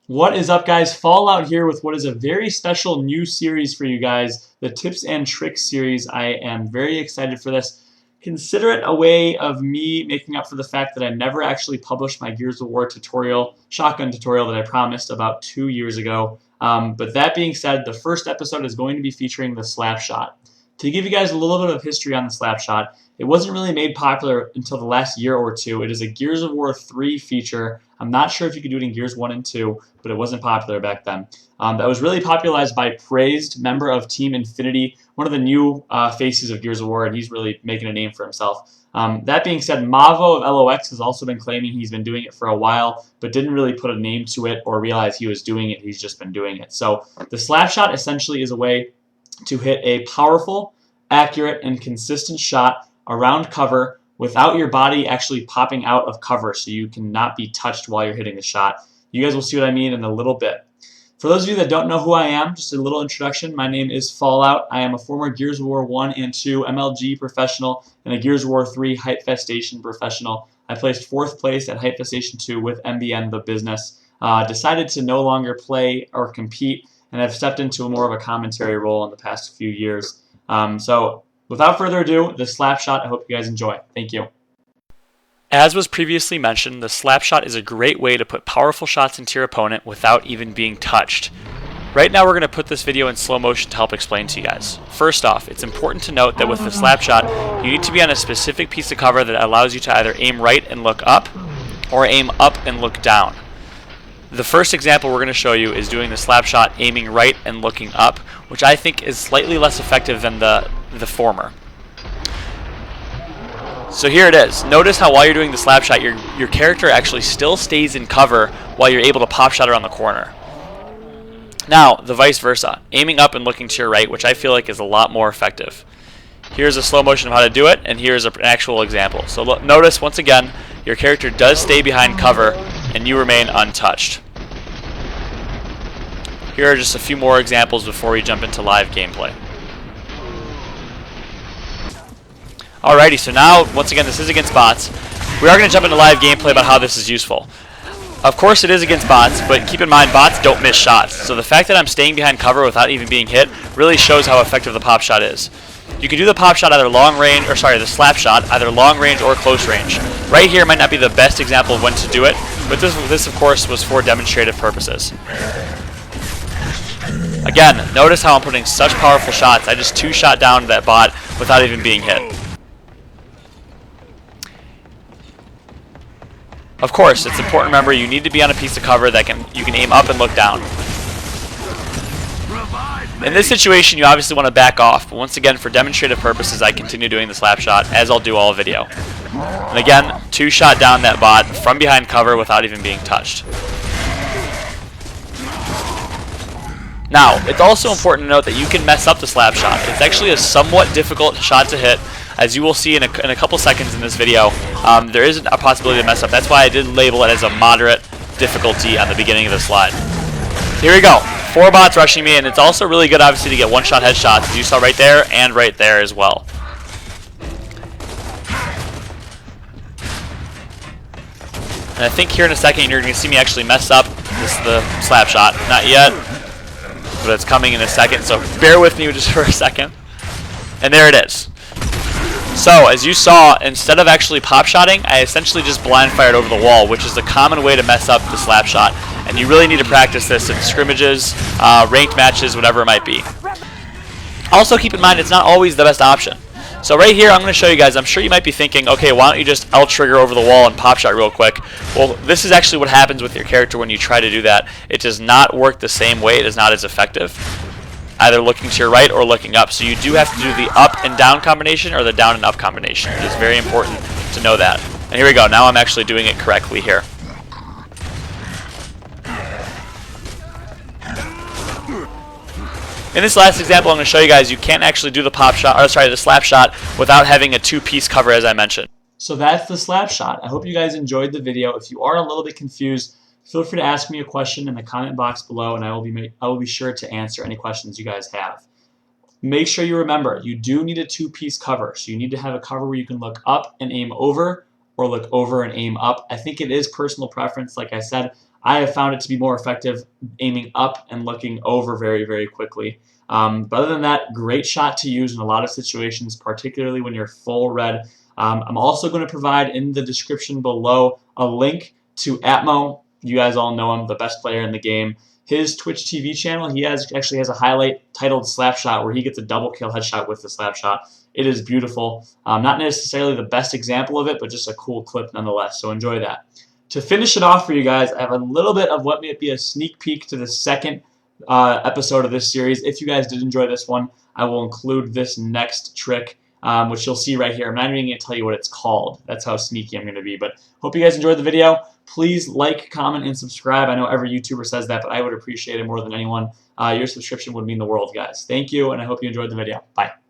What is up, guys? Fallout here with what is a very special new series for you guys, the Tips and Tricks series. I am very excited for this. Consider it a way of me making up for the fact that I never actually published my Gears of War tutorial, shotgun tutorial that I promised about 2 years ago. But that being said, the first episode is going to be featuring the Slapshot. To give you guys a little bit of history on the Slapshot, it wasn't really made popular until the last year or two. It is a Gears of War 3 feature. I'm not sure if you could do it in Gears 1 and 2, but it wasn't popular back then. That was really popularized by Praised, member of Team Infinity, one of the new faces of Gears of War, and he's really making a name for himself. That being said, Mavo of LOX has also been claiming he's been doing it for a while, but didn't really put a name to it or realize he was doing it. He's just been doing it. So the Slapshot essentially is a way to hit a powerful, accurate, and consistent shot around cover without your body actually popping out of cover, so you cannot be touched while you're hitting the shot. You guys will see what I mean in a little bit. For those of you that don't know who I am, just a little introduction. My name is Fallout. I am a former Gears of War 1 and 2 MLG professional and a Gears of War 3 Hypefestation professional. I placed 4th place at Hypefestation 2 with MBN The Business. Decided to no longer play or compete, and I've stepped into more of a commentary role in the past few years. So without further ado, the Slapshot. I hope you guys enjoy. Thank you. As was previously mentioned, the Slapshot is a great way to put powerful shots into your opponent without even being touched. Right now we're going to put this video in slow motion to help explain to you guys. First off, it's important to note that with the Slapshot, you need to be on a specific piece of cover that allows you to either aim right and look up, or aim up and look down. The first example we're going to show you is doing the Slapshot aiming right and looking up, which I think is slightly less effective than the former. So here it is. Notice how while you're doing the Slapshot, your character actually still stays in cover while you're able to pop shot around the corner. Now, the vice versa, aiming up and looking to your right, which I feel like is a lot more effective. Here's a slow motion of how to do it, and here's an actual example. So notice, once again, your character does stay behind cover, and you remain untouched. Here are just a few more examples before we jump into live gameplay. Alrighty, so now, once again, this is against bots. We are going to jump into live gameplay about how this is useful. Of course it is against bots, but keep in mind bots don't miss shots. So the fact that I'm staying behind cover without even being hit really shows how effective the pop shot is. You can do the pop shot either long range, or sorry, the slap shot, either long range or close range. Right here might not be the best example of when to do it, but this of course was for demonstrative purposes. Again, notice how I'm putting such powerful shots. I just two-shot down that bot without even being hit. Of course, it's important to remember you need to be on a piece of cover that you can aim up and look down. In this situation, you obviously want to back off, but once again, for demonstrative purposes, I continue doing the Slapshot, as I'll do all video. And again, two-shot down that bot from behind cover without even being touched. Now, it's also important to note that you can mess up the Slapshot. It's actually a somewhat difficult shot to hit. As you will see in a couple seconds in this video, there is a possibility to mess up. That's why I did label it as a moderate difficulty on the beginning of the slide. Here we go. 4 bots rushing me, and it's also really good, obviously, to get one-shot headshots, as you saw right there and right there as well. And I think here in a second you're going to see me actually mess up the Slapshot. Not yet, but it's coming in a second, so bear with me just for a second. And there it is. So, as you saw, instead of actually pop-shotting, I essentially just blind fired over the wall, which is the common way to mess up the Slapshot. And you really need to practice this in scrimmages, ranked matches, whatever it might be. Also, keep in mind, it's not always the best option. So right here, I'm going to show you guys, I'm sure you might be thinking, okay, why don't you just L-trigger over the wall and pop-shot real quick? Well, this is actually what happens with your character when you try to do that. It does not work the same way. It is not as effective, either looking to your right or looking up. So you do have to do the up and down combination or the down and up combination. It is very important to know that. And here we go. Now I'm actually doing it correctly here. In this last example, I'm going to show you guys you can't actually do the the slap shot without having a two-piece cover, as I mentioned. So that's the Slapshot. I hope you guys enjoyed the video. If you are a little bit confused, feel free to ask me a question in the comment box below, and I will be sure to answer any questions you guys have. Make sure you remember, you do need a two-piece cover. So you need to have a cover where you can look up and aim over, or look over and aim up. I think it is personal preference. Like I said, I have found it to be more effective aiming up and looking over very, very quickly. But other than that, great shot to use in a lot of situations, particularly when you're full red. I'm also going to provide in the description below a link to Atmo. You guys all know him, the best player in the game. His Twitch TV channel, he actually has a highlight titled Slapshot where he gets a double kill headshot with the Slapshot. It is beautiful. Not necessarily the best example of it, but just a cool clip nonetheless, so enjoy that. To finish it off for you guys, I have a little bit of what may be a sneak peek to the second episode of this series. If you guys did enjoy this one, I will include this next trick, which you'll see right here. I'm not even going to tell you what it's called. That's how sneaky I'm going to be. But hope you guys enjoyed the video. Please like, comment, and subscribe. I know every YouTuber says that, but I would appreciate it more than anyone. Your subscription would mean the world, guys. Thank you, and I hope you enjoyed the video. Bye.